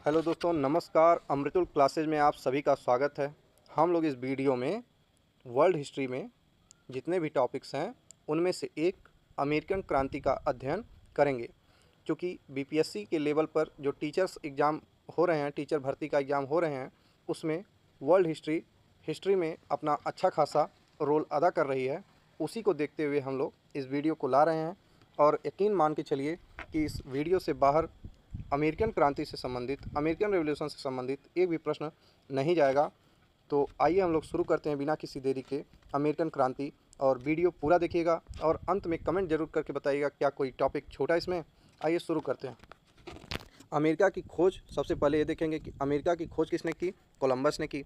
Hello दोस्तों, नमस्कार। अमृतुल classes में आप सभी का स्वागत है। हम लोग इस वीडियो में वर्ल्ड हिस्ट्री में जितने भी टॉपिक्स हैं उनमें से एक अमेरिकन क्रांति का अध्ययन करेंगे। क्योंकि बीपीएससी के लेवल पर जो टीचर्स एग्ज़ाम हो रहे हैं, टीचर भर्ती का एग्ज़ाम हो रहे हैं, उसमें वर्ल्ड हिस्ट्री में अपना अच्छा खासा रोल अदा कर रही है। उसी को देखते हुए हम लोग इस वीडियो को ला रहे हैं और यकीन मान के चलिए कि इस वीडियो से बाहर अमेरिकन क्रांति से संबंधित, अमेरिकन रेवोल्यूशन से संबंधित एक भी प्रश्न नहीं जाएगा। तो आइए हम लोग शुरू करते हैं बिना किसी देरी के अमेरिकन क्रांति। और वीडियो पूरा देखिएगा और अंत में कमेंट जरूर करके बताइएगा क्या कोई टॉपिक छोटा इसमें। आइए शुरू करते हैं। अमेरिका की खोज, सबसे पहले ये देखेंगे कि अमेरिका की खोज किसने की? कोलंबस ने की।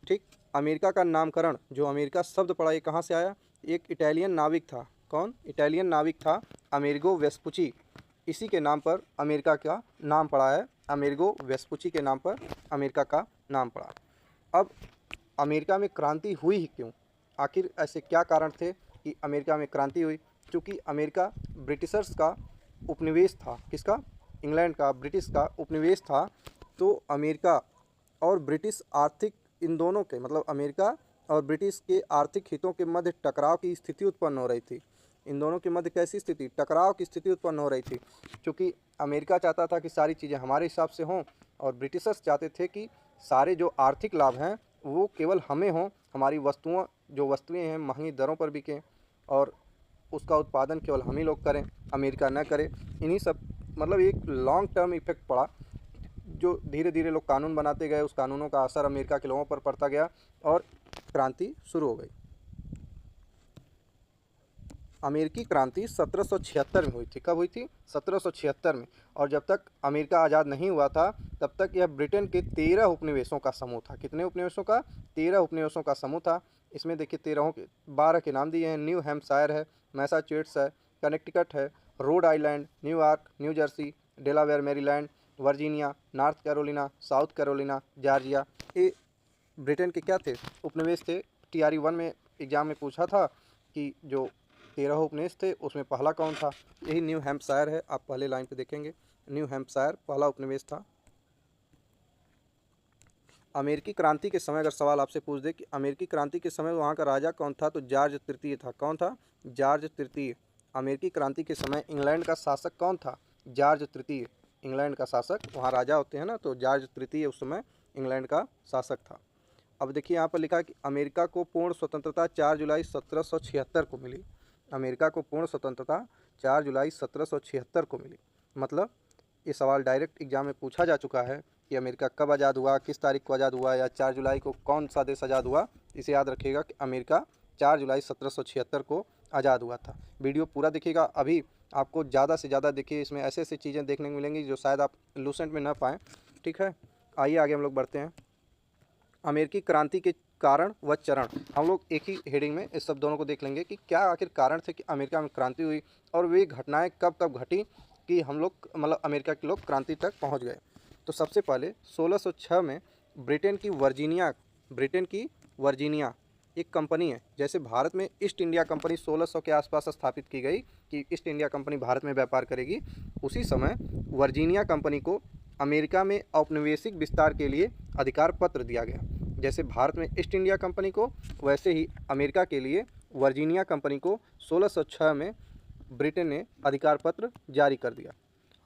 ठीक। अमेरिका का नामकरण, जो अमेरिका शब्द पड़ा, ये कहाँ से आया? एक इटालियन नाविक था। कौन? इटालियन नाविक था अमेरिगो वेस्पुची। इसी के नाम पर अमेरिका का नाम पड़ा है। अमेरिगो वेस्पुची के नाम पर अमेरिका का नाम पड़ा। अब अमेरिका में क्रांति हुई ही क्यों? आखिर ऐसे क्या कारण थे कि अमेरिका में क्रांति हुई? क्योंकि अमेरिका ब्रिटिशर्स का उपनिवेश था। किसका? इंग्लैंड का, ब्रिटिश का उपनिवेश था। तो अमेरिका और ब्रिटिश आर्थिक, इन दोनों के मतलब अमेरिका और ब्रिटिश के आर्थिक हितों के मध्य टकराव की स्थिति उत्पन्न हो रही थी। इन दोनों के मध्य कैसी स्थिति? टकराव की स्थिति उत्पन्न हो रही थी। क्योंकि अमेरिका चाहता था कि सारी चीज़ें हमारे हिसाब से हों और ब्रिटिशर्स चाहते थे कि सारे जो आर्थिक लाभ हैं वो केवल हमें हों, हमारी वस्तुएं हैं महंगी दरों पर बिकें और उसका उत्पादन केवल हम ही लोग करें, अमेरिका न करे। इन्हीं सब मतलब एक लॉन्ग टर्म इफेक्ट पड़ा, जो धीरे धीरे लोग कानून बनाते गए। उस कानूनों का असर अमेरिका के लोगों पर पड़ता गया और क्रांति शुरू हो गई। अमेरिकी क्रांति 1776 में हुई थी। कब हुई थी? 1776 में। और जब तक अमेरिका आज़ाद नहीं हुआ था तब तक यह ब्रिटेन के 13 उपनिवेशों का समूह था। कितने उपनिवेशों का? 13 उपनिवेशों का समूह था। इसमें देखिए 13 के 12 के नाम दिए हैं। न्यू हैम्पशायर है, मैसाचुसेट्स है, कनेक्टिकट है, Rhode Island, New York, new Jersey, Delaware, Maryland, Virginia, north Carolina, south Carolina, Georgia. ये ब्रिटेन के क्या थे? उपनिवेश थे। TRE 1 में एग्जाम में पूछा था कि जो 13 उपनिवेश थे उसमें पहला कौन था? यही न्यू हैम्पशायर है। आप पहले लाइन पे देखेंगे, न्यू हैम्पशायर पहला उपनिवेश था। अमेरिकी क्रांति के समय अगर सवाल आपसे पूछ दे कि अमेरिकी क्रांति के समय वहाँ का राजा कौन था, तो जॉर्ज तृतीय था। कौन था? जॉर्ज तृतीय। अमेरिकी क्रांति के समय इंग्लैंड का शासक कौन था? जॉर्ज तृतीय। इंग्लैंड का शासक, वहाँ राजा होते हैं ना, तो जॉर्ज तृतीय उस समय इंग्लैंड का शासक था। अब देखिए यहाँ पर लिखा है कि अमेरिका को पूर्ण स्वतंत्रता 4 जुलाई 1776 को मिली। अमेरिका को पूर्ण स्वतंत्रता 4 जुलाई 1776 को मिली। मतलब ये सवाल डायरेक्ट एग्जाम में पूछा जा चुका है कि अमेरिका कब आज़ाद हुआ, किस तारीख को आज़ाद हुआ, या 4 जुलाई को कौन सा देश आज़ाद हुआ। इसे याद रखिएगा कि अमेरिका 4 जुलाई 1776 को आज़ाद हुआ था। वीडियो पूरा देखिएगा। अभी आपको ज़्यादा से ज़्यादा देखिए, इसमें ऐसे ऐसी चीज़ें देखने को मिलेंगी जो शायद आप लूसेंट में ना पाएँ। ठीक है, आइए आगे हम लोग बढ़ते हैं। अमेरिकी क्रांति के कारण व चरण, हम लोग एक ही हेडिंग में इस सब दोनों को देख लेंगे कि क्या आखिर कारण थे कि अमेरिका में क्रांति हुई और वे घटनाएं कब कब घटी कि हम लोग मतलब अमेरिका के लोग क्रांति तक पहुंच गए। तो सबसे पहले 1606 में ब्रिटेन की वर्जीनिया एक कंपनी है। जैसे भारत में ईस्ट इंडिया कंपनी 1600 के आसपास स्थापित की गई कि ईस्ट इंडिया कंपनी भारत में व्यापार करेगी, उसी समय वर्जीनिया कंपनी को अमेरिका में औपनिवेशिक विस्तार के लिए अधिकार पत्र दिया गया। जैसे भारत में ईस्ट इंडिया कंपनी को, वैसे ही अमेरिका के लिए वर्जीनिया कंपनी को 1606 में ब्रिटेन ने अधिकार पत्र जारी कर दिया।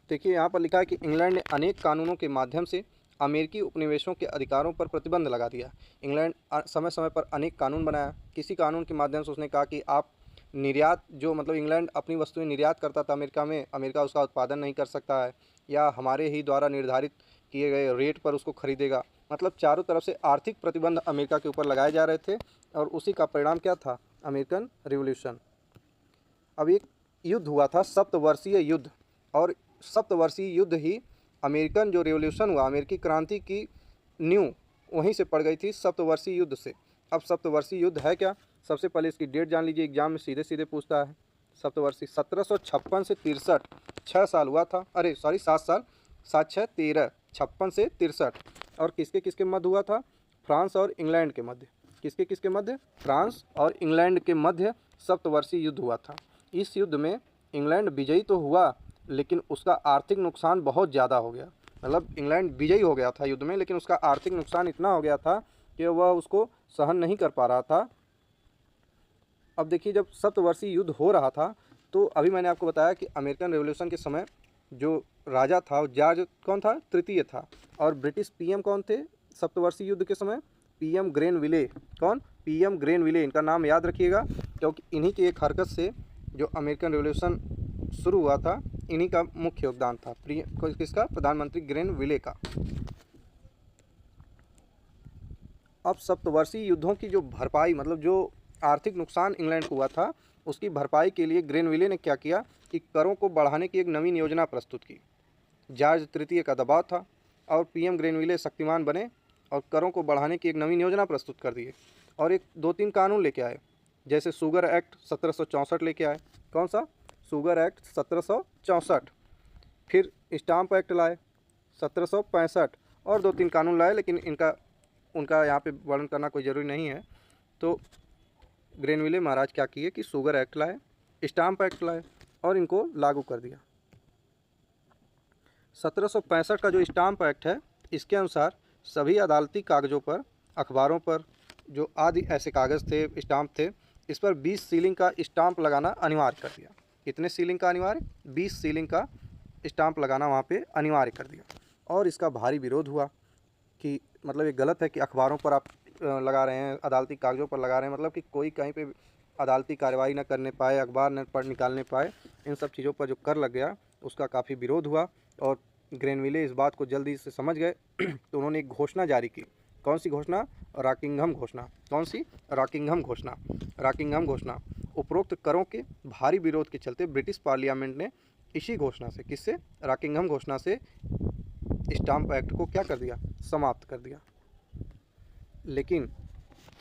देखिए यहाँ पर लिखा है कि इंग्लैंड ने अनेक कानूनों के माध्यम से अमेरिकी उपनिवेशों के अधिकारों पर प्रतिबंध लगा दिया। इंग्लैंड समय समय पर अनेक कानून बनाया। किसी कानून के माध्यम से उसने कहा कि आप निर्यात, जो मतलब इंग्लैंड अपनी वस्तुएं निर्यात करता था अमेरिका में, अमेरिका उसका उत्पादन नहीं कर सकता है या हमारे ही द्वारा निर्धारित किए गए रेट पर उसको खरीदेगा। मतलब चारों तरफ से आर्थिक प्रतिबंध अमेरिका के ऊपर लगाए जा रहे थे और उसी का परिणाम क्या था? American revolution. अब एक युद्ध हुआ था, सप्तवर्षीय युद्ध, और सप्तवर्षीय युद्ध ही अमेरिकन जो रिवॉल्यूशन हुआ, अमेरिकी क्रांति की नींव वहीं से पड़ गई थी, सप्तवर्षीय युद्ध से। अब सप्तवर्षीय युद्ध है क्या? सबसे पहले इसकी डेट जान लीजिए, एग्जाम में सीधे सीधे पूछता है। सप्तवर्षीय 1756 से 63, 6 साल हुआ था। अरे सॉरी, 7 साल, 7 6 13, 56 से 63। और किसके किसके मध्य हुआ था? फ्रांस और इंग्लैंड के मध्य। किसके किसके मध्य? फ्रांस और इंग्लैंड के मध्य सप्तवर्षीय युद्ध हुआ था। इस युद्ध में इंग्लैंड विजयी तो हुआ, लेकिन उसका आर्थिक नुकसान बहुत ज़्यादा हो गया। मतलब इंग्लैंड विजयी हो गया था युद्ध में, लेकिन उसका आर्थिक नुकसान इतना हो गया था कि वह उसको सहन नहीं कर पा रहा था। अब देखिए, जब सप्तवर्षीय युद्ध हो रहा था तो अभी मैंने आपको बताया कि अमेरिकन रेवोल्यूशन के समय जो राजा था वो जॉर्ज कौन था, तृतीय था। और ब्रिटिश पीएम कौन थे सप्तवर्षीय युद्ध के समय, पीएम ग्रेनविले। कौन, पीएम ग्रेनविले। इनका नाम याद रखिएगा, क्योंकि इन्हीं की एक हरकत से जो अमेरिकन रेवोल्यूशन शुरू हुआ था, इन्हीं का मुख्य योगदान था। किसका, प्रधानमंत्री ग्रेनविले का। अब सप्तवर्षीय युद्धों की जो भरपाई, मतलब जो आर्थिक नुकसान इंग्लैंड को हुआ था, उसकी भरपाई के लिए ग्रेनविले ने क्या किया कि करों को बढ़ाने की एक नवीन योजना प्रस्तुत की। जॉर्ज तृतीय का दबाव था और पीएम ग्रेनविले शक्तिमान बने और करों को बढ़ाने की एक नवीन योजना प्रस्तुत कर दिए और एक 2-3 कानून लेके आए, जैसे शुगर एक्ट 1764 लेके आए। कौन सा, शुगर एक्ट 1764। फिर स्टाम्प एक्ट लाए 1765 और 2-3 कानून लाए, लेकिन उनका यहाँ पे वर्णन करना कोई ज़रूरी नहीं है। तो ग्रेनविले महाराज क्या किए कि शुगर एक्ट लाए, स्टाम्प एक्ट लाए और इनको लागू कर दिया। 1765 का जो स्टाम्प एक्ट है, इसके अनुसार सभी अदालती कागज़ों पर, अखबारों पर, जो आदि ऐसे कागज़ थे, स्टाम्प थे, इस पर 20 सीलिंग का स्टाम्प लगाना अनिवार्य कर दिया। कितने सीलिंग का अनिवार्य, 20 सीलिंग का स्टाम्प लगाना वहाँ पे अनिवार्य कर दिया। और इसका भारी विरोध हुआ कि मतलब ये गलत है कि अखबारों पर आप लगा रहे हैं, अदालती कागज़ों पर लगा रहे हैं, मतलब कि कोई कहीं पे अदालती कार्रवाई न करने पाए, अखबार न पढ़ निकालने पाए। इन सब चीज़ों पर जो कर लग गया उसका काफ़ी विरोध हुआ और ग्रेनविले इस बात को जल्दी से समझ गए तो उन्होंने एक घोषणा जारी की। कौन सी घोषणा, रॉकिंघम घोषणा। कौन सी, रॉकिंघम घोषणा। रॉकिंघम घोषणा। उपरोक्त करों के भारी विरोध के चलते ब्रिटिश पार्लियामेंट ने इसी घोषणा से, किससे, रॉकिंघम घोषणा से स्टाम्प एक्ट को क्या कर दिया, समाप्त कर दिया। लेकिन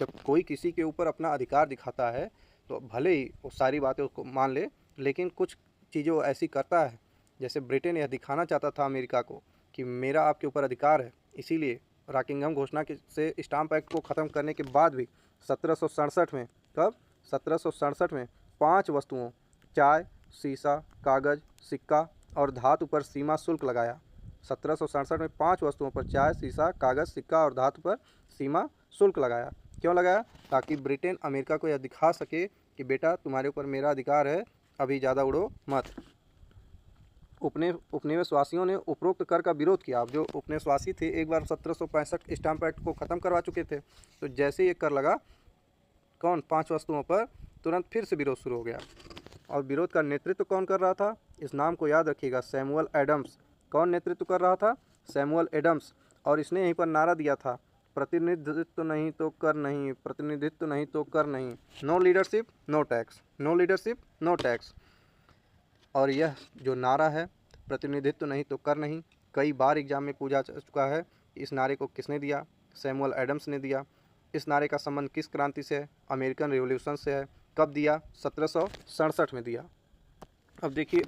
जब कोई किसी के ऊपर अपना अधिकार दिखाता है तो भले ही वो सारी बातें उसको मान ले, लेकिन कुछ चीज़ें वो ऐसी करता है, जैसे ब्रिटेन यह दिखाना चाहता था अमेरिका को कि मेरा आपके ऊपर अधिकार है। इसीलिए रॉकिंघम घोषणा के से स्टाम्प एक्ट को ख़त्म करने के बाद भी 1767 में, कब, 1767 में 5 वस्तुओं, चाय, शीशा, कागज़, सिक्का और धातु पर सीमा शुल्क लगाया। 1767 में 5 वस्तुओं पर, चाय, शीशा, कागज़, सिक्का और धातु पर सीमा शुल्क लगाया। क्यों लगाया, ताकि ब्रिटेन अमेरिका को यह दिखा सके कि बेटा तुम्हारे ऊपर मेरा अधिकार है, अभी ज़्यादा उड़ो मत। उपनिवेशवासियों ने उपरोक्त कर का विरोध किया। अब जो उपनिवेशवासी थे एक बार 1765 स्टाम्प एक्ट को ख़त्म करवा चुके थे, तो जैसे ये कर लगा कौन, 5 वस्तुओं पर, तुरंत फिर से विरोध शुरू हो गया। और विरोध का नेतृत्व कौन कर रहा था, इस नाम को याद रखिएगा, सैमुअल एडम्स। कौन नेतृत्व कर रहा था, सैमुअल एडम्स। और इसने यहीं पर नारा दिया था, प्रतिनिधित्व नहीं तो कर नहीं, प्रतिनिधित्व नहीं तो कर नहीं, no leadership no tax, no leadership no tax. और यह जो नारा है, प्रतिनिधित्व नहीं तो कर नहीं, कई बार एग्जाम में पूछा जा चुका है। इस नारे को किसने दिया, सैमुअल एडम्स ने दिया। इस नारे का संबंध किस क्रांति से है, अमेरिकन रिवॉल्यूशन से है। कब दिया, 1767 में दिया। अब देखिए,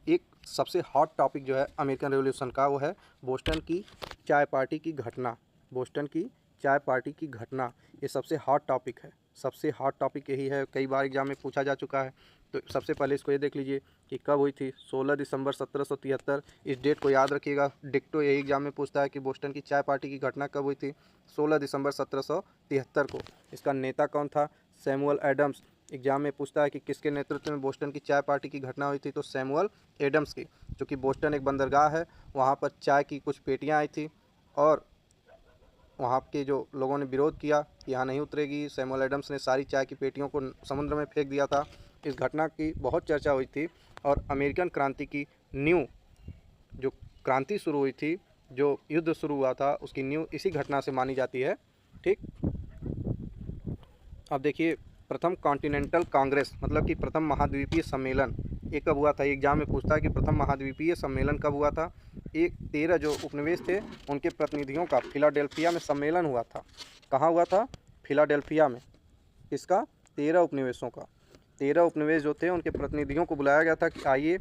एक सबसे हॉट टॉपिक जो है अमेरिकन रिवॉल्यूशन का, वो है बोस्टन की चाय पार्टी की घटना। बोस्टन की चाय पार्टी की घटना, ये सबसे हॉट टॉपिक है। सबसे हॉट टॉपिक यही है, कई बार एग्जाम में पूछा जा चुका है। तो सबसे पहले इसको ये देख लीजिए कि कब हुई थी, 16 दिसंबर 1773। इस डेट को याद रखिएगा, डिक्टो यही एग्जाम में पूछता है कि बोस्टन की चाय पार्टी की घटना कब हुई थी, 16 दिसंबर 1773 को। इसका नेता कौन था, सैमुअल एडम्स। एग्जाम में पूछता है कि किसके नेतृत्व में बोस्टन की चाय पार्टी की घटना हुई थी, तो सैमुअल एडम्स की। क्योंकि बोस्टन एक बंदरगाह है, वहाँ पर चाय की कुछ पेटियाँ आई थी और वहाँ के जो लोगों ने विरोध किया कि यहाँ नहीं उतरेगी, सैमुअल एडम्स ने सारी चाय की पेटियों को समुद्र में फेंक दिया था। इस घटना की बहुत चर्चा हुई थी और अमेरिकन क्रांति की नींव, जो क्रांति शुरू हुई थी, जो युद्ध शुरू हुआ था, उसकी नींव इसी घटना से मानी जाती है। ठीक, अब देखिए, प्रथम कॉन्टिनेंटल कांग्रेस, मतलब कि प्रथम महाद्वीपीय सम्मेलन, ये कब हुआ था। एग्जाम में पूछता है कि प्रथम महाद्वीपीय सम्मेलन कब हुआ था। एक 13 जो उपनिवेश थे उनके प्रतिनिधियों का फिलाडेल्फिया में सम्मेलन हुआ था। कहाँ हुआ था, फिलाडेल्फिया में। इसका 13 उपनिवेशों का, 13 उपनिवेश जो थे उनके प्रतिनिधियों को बुलाया गया था कि आइए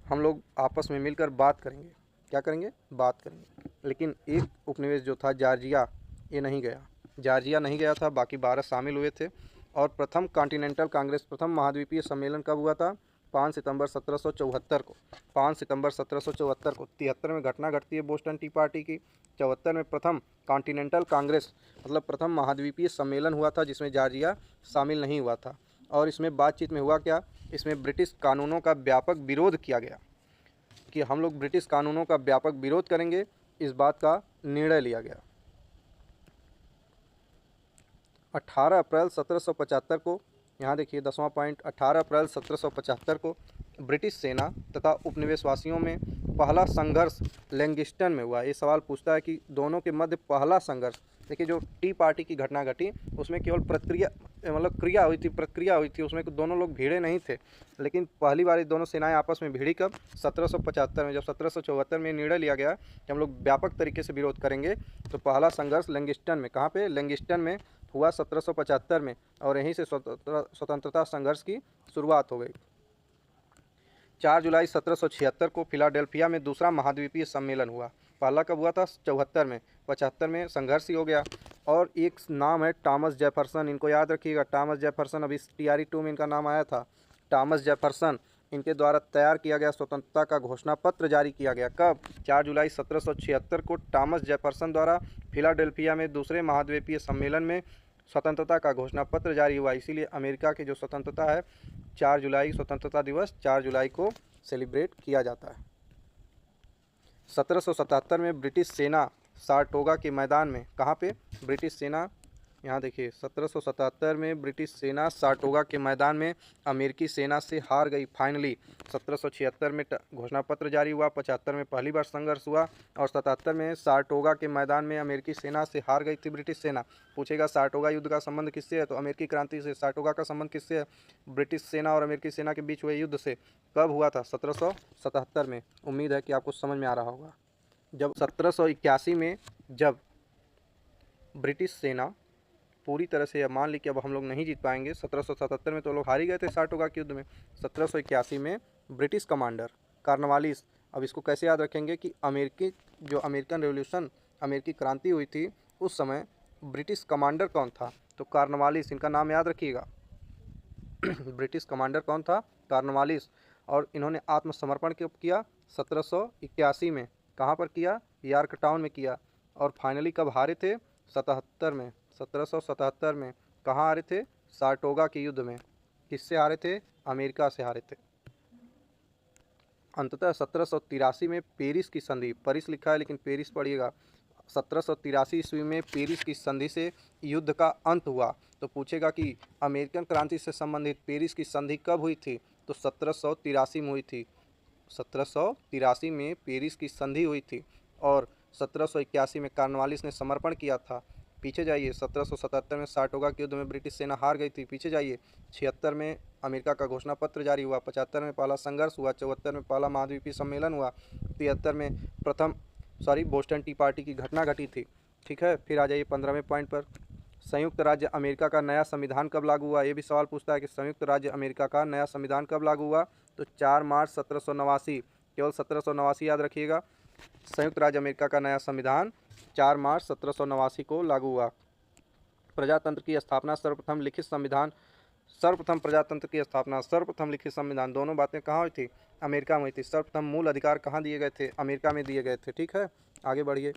हम लोग आपस में मिलकर बात करेंगे। क्या करेंगे, बात करेंगे। लेकिन एक उपनिवेश जो था जॉर्जिया, ये नहीं गया। जॉर्जिया नहीं गया था, बाकी 12 शामिल हुए थे। और प्रथम कॉन्टिनेंटल कांग्रेस, प्रथम महाद्वीपीय सम्मेलन कब हुआ था, 5 सितंबर 1774 को, 5 सितंबर 1774 को। 73 में घटना घटती है बोस्टन टी पार्टी की। 74 में प्रथम कॉन्टिनेंटल कांग्रेस मतलब प्रथम महाद्वीपीय सम्मेलन हुआ था जिसमें जॉर्जिया शामिल नहीं हुआ था। और इसमें बातचीत में हुआ क्या, इसमें ब्रिटिश कानूनों का व्यापक विरोध किया गया कि हम लोग ब्रिटिश कानूनों का व्यापक विरोध करेंगे, इस बात का निर्णय लिया गया। 18 अप्रैल 1775 को, यहाँ देखिए 10वां पॉइंट, 18 अप्रैल 1775 को ब्रिटिश सेना तथा उपनिवेशवासियों में पहला संघर्ष लैंगिस्टन में हुआ। ये सवाल पूछता है कि दोनों के मध्य पहला संघर्ष। देखिए जो टी पार्टी की घटना घटी उसमें केवल प्रक्रिया हुई थी, उसमें दोनों लोग भिड़े नहीं थे। लेकिन पहली बार दोनों सेनाएं आपस में भिड़ी कब, 1775 में। जब 1774 में निर्णय लिया गया कि हम लोग व्यापक तरीके से विरोध करेंगे, तो पहला संघर्ष लैंगिस्टन में, कहाँ पे, लैंगिस्टन में हुआ 1775 में, और यहीं से स्वतंत्रता संघर्ष की शुरुआत हो गई। 4 जुलाई 1776 को फिलाडेल्फिया में दूसरा महाद्वीपीय सम्मेलन हुआ। पहला कब हुआ था, 74 में। 75 में संघर्ष ही हो गया। और एक नाम है टॉमस जेफरसन, इनको याद रखिएगा। टॉमस जेफरसन, अभी TRE 2 में इनका नाम आया था। टॉमस जेफरसन, इनके द्वारा तैयार किया गया स्वतंत्रता का घोषणा पत्र जारी किया गया। कब, 4 जुलाई 1776 को टॉमस जेफरसन द्वारा फिलाडेल्फिया में दूसरे महाद्वीपीय सम्मेलन में स्वतंत्रता का घोषणा पत्र जारी हुआ। इसीलिए अमेरिका की जो स्वतंत्रता है 4 जुलाई, स्वतंत्रता दिवस 4 जुलाई को सेलिब्रेट किया जाता है। 1777 में ब्रिटिश सेना सारटोगा के मैदान में, कहाँ पे, ब्रिटिश सेना, यहाँ देखिए 1777 में ब्रिटिश सेना सारटोगा के मैदान में अमेरिकी सेना से हार गई फाइनली। 1776 में घोषणा पत्र जारी हुआ। 75 में पहली बार संघर्ष हुआ और 77 में सारटोगा के मैदान में अमेरिकी सेना से हार गई थी ब्रिटिश सेना। पूछेगा सारटोगा युद्ध का संबंध किससे है, तो अमेरिकी क्रांति से। सारटोगा का संबंध किससे है, ब्रिटिश सेना और अमेरिकी सेना के बीच हुए युद्ध से। कब हुआ था, 1777 में। उम्मीद है कि आपको समझ में आ रहा होगा। जब 1781 में जब ब्रिटिश सेना पूरी तरह से, अब मान ली कि अब हम लोग नहीं जीत पाएंगे, 1777 में तो लोग हार ही गए थे सारटोगा के युद्ध में। 1781 में ब्रिटिश कमांडर कॉर्नवालिस, अब इसको कैसे याद रखेंगे कि अमेरिकन रेवोल्यूशन, अमेरिकी क्रांति हुई थी, उस समय ब्रिटिश कमांडर कौन था, तो कॉर्नवालिस, इनका नाम याद रखिएगा। ब्रिटिश कमांडर कौन था, कॉर्नवालिस। और इन्होंने आत्मसमर्पण कब किया, 1781 में। कहाँ पर किया, यॉर्कटाउन में किया। और फाइनली कब हारे थे, 77 में, 1777 में। कहाँ हारे थे, सारटोगा के युद्ध में। किससे हारे थे, अमेरिका से हारे थे। अंततः 1783 में पेरिस की संधि, पेरिस लिखा है लेकिन पेरिस पढ़िएगा। 1783 ईस्वी में पेरिस की संधि से युद्ध का अंत हुआ। तो पूछेगा कि अमेरिकन क्रांति से संबंधित पेरिस की संधि कब हुई थी, तो 1783 में हुई थी। 1783 में पेरिस की संधि हुई थी और 1781 में कॉर्नवालिस ने समर्पण किया था। पीछे जाइए, 1777 में सारटोगा के युद्ध में ब्रिटिश सेना हार गई थी। पीछे जाइए, 76 में अमेरिका का घोषणा पत्र जारी हुआ। 75 में पहला संघर्ष हुआ। 74 में पहला महाद्वीपीय सम्मेलन हुआ। 73 में बोस्टन टी पार्टी की घटना घटी थी। ठीक है, फिर आ जाइए 15वें पॉइंट पर। संयुक्त राज्य अमेरिका का नया संविधान कब लागू हुआ, ये भी सवाल पूछता है कि संयुक्त राज्य अमेरिका का नया संविधान कब लागू हुआ, तो 4 मार्च 1789, केवल 1789 याद रखिएगा। संयुक्त राज्य अमेरिका का नया संविधान 4 मार्च 1789 को लागू हुआ। प्रजातंत्र की स्थापना, सर्वप्रथम लिखित संविधान, सर्वप्रथम प्रजातंत्र की स्थापना, सर्वप्रथम लिखित संविधान, दोनों बातें कहाँ हुई थी, अमेरिका में हुई थी। सर्वप्रथम मूल अधिकार कहाँ दिए गए थे, अमेरिका में दिए गए थे। ठीक है, आगे बढ़िए।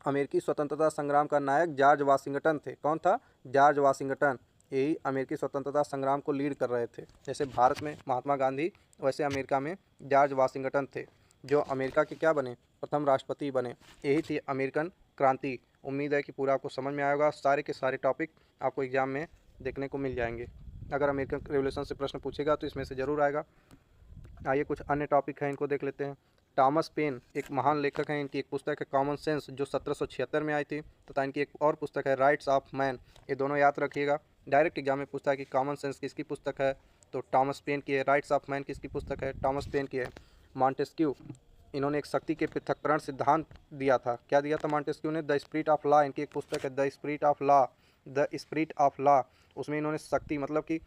अमेरिकी स्वतंत्रता संग्राम का नायक जॉर्ज वाशिंगटन थे। कौन था, जॉर्ज वाशिंगटन। यही अमेरिकी स्वतंत्रता संग्राम को लीड कर रहे थे। जैसे भारत में महात्मा गांधी, वैसे अमेरिका में जॉर्ज वाशिंगटन थे, जो अमेरिका के क्या बने, प्रथम राष्ट्रपति बने। यही थी अमेरिकन क्रांति। उम्मीद है कि पूरा आपको समझ में आएगा। सारे के सारे टॉपिक आपको एग्जाम में देखने को मिल जाएंगे। अगर अमेरिकन रेवोल्यूशन से प्रश्न पूछेगा तो इसमें से ज़रूर आएगा। आइए कुछ अन्य टॉपिक हैं, इनको देख लेते हैं। टॉमस पेन एक महान लेखक हैं। इनकी एक पुस्तक है कॉमन सेंस, जो 1776 में आई थी, तथा इनकी एक और पुस्तक है राइट्स ऑफ मैन। ये दोनों याद रखिएगा। डायरेक्ट एग्जाम में पूछता है कि कॉमन सेंस किसकी पुस्तक है, तो टॉमस पेन की है। राइट्स ऑफ मैन किसकी पुस्तक है, टॉमस पेन की है। मॉन्टेस्क्यू, इन्होंने एक शक्ति के पृथक्करण सिद्धांत दिया था। क्या दिया था मॉन्टेस्क्यू ने, द स्पिरिट ऑफ लॉ। इनकी एक पुस्तक है the spirit of law, the spirit of law. उसमें इन्होंने शक्ति मतलब कि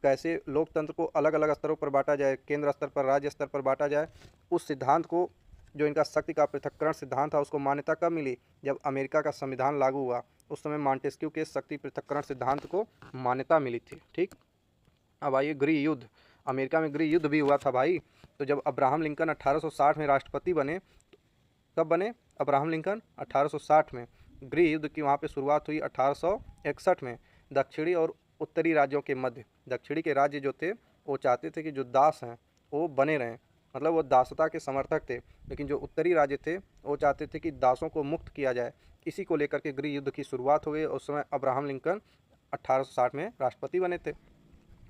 कैसे लोकतंत्र को अलग अलग स्तरों पर बांटा जाए, केंद्र स्तर पर, राज्य स्तर पर बांटा जाए, उस सिद्धांत को, जो इनका शक्ति का पृथक्करण सिद्धांत था, उसको मान्यता कब मिली, जब अमेरिका का संविधान लागू हुआ। उस समय मॉन्टेस्क्यू के शक्ति पृथक्करण सिद्धांत को मान्यता मिली थी। ठीक, अब आइए गृह युद्ध। अमेरिका में गृह युद्ध भी हुआ था भाई। तो जब अब्राहम लिंकन 1860 में राष्ट्रपति बने, कब बने अब्राहम लिंकन? 1860 में। गृह युद्ध की वहाँ पे शुरुआत हुई 1861 में। दक्षिणी और उत्तरी राज्यों के मध्य, दक्षिणी के राज्य जो थे वो चाहते थे कि जो दास हैं वो बने रहें, मतलब वो दासता के समर्थक थे, लेकिन जो उत्तरी राज्य थे वो चाहते थे कि दासों को मुक्त किया जाए। इसी को लेकर के गृह युद्ध की शुरुआत हो गई। उस समय अब्राहम लिंकन 1860 में राष्ट्रपति बने थे।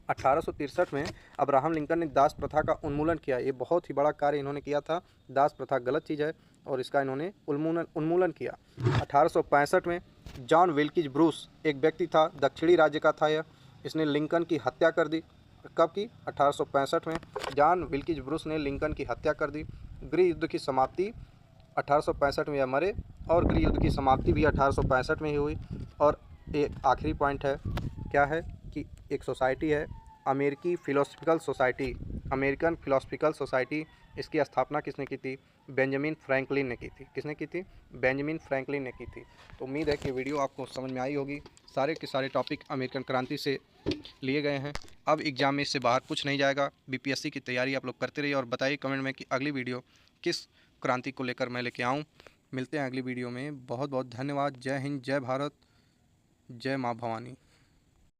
1863 में अब्राहम लिंकन ने दास प्रथा का उन्मूलन किया। ये बहुत ही बड़ा कार्य इन्होंने किया था। दास प्रथा गलत चीज़ है और इसका इन्होंने उन्मूलन किया। 1865 में जॉन विल्किज ब्रूस एक व्यक्ति था, दक्षिणी राज्य का था यह, इसने लिंकन की हत्या कर दी। कब की? 1865 में जॉन विल्किज ब्रूस ने लिंकन की हत्या कर दी। गृह युद्ध की समाप्ति 1865 में यह मरे और गृह युद्ध की समाप्ति भी 1865 में ही हुई। और एक आखिरी पॉइंट है, क्या है कि एक सोसाइटी है अमेरिकी philosophical society, American philosophical society. इसकी स्थापना किसने की थी? बेंजामिन फ्रैंकलिन ने की थी। किसने की थी? बेंजामिन फ्रैंकलिन ने की थी। तो उम्मीद है कि वीडियो आपको समझ में आई होगी। सारे के सारे टॉपिक अमेरिकन क्रांति से लिए गए हैं। अब एग्जाम में इससे बाहर कुछ नहीं जाएगा। बीपीएससी की तैयारी आप लोग करते रहिए और बताइए कमेंट में कि अगली वीडियो किस क्रांति को लेकर मैं लेके आऊँ। मिलते हैं अगली वीडियो में। बहुत बहुत धन्यवाद। जय हिंद, जय भारत, जय माँ भवानी।